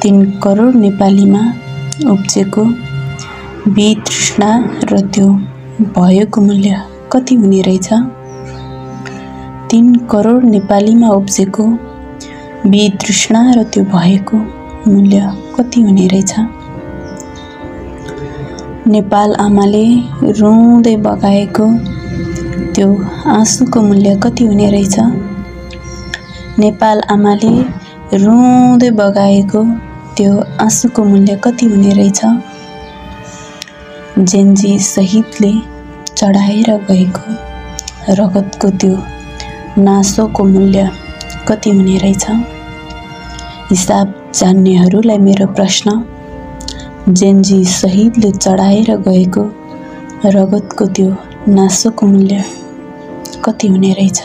3 करोड नेपालीमा उब्जेको वितृष्णा र त्यो भएको मूल्य कति हुने रहेछ? 3 करोड नेपालीमा उब्जेको वितृष्णा र त्यो भएको मूल्य कति हुने रहेछ? नेपाल आमाले रुँदै बगाएको त्यो आँसुको मूल्य कति हुने रहेछ? नेपाल आमाले रुँदै बगाएको त्यो आँसुको मूल्य कति हुने रहेछ? जेन्जी शहीदले चढाएर गएको रगतको त्यो नासोको मूल्य कति हुने रहेछ? हिसाब जान्नेहरूलाई मेरो प्रश्न, जेन्जी शहीदले चढाएर गएको रगतको त्यो नासोको मूल्य कति हुने रहेछ?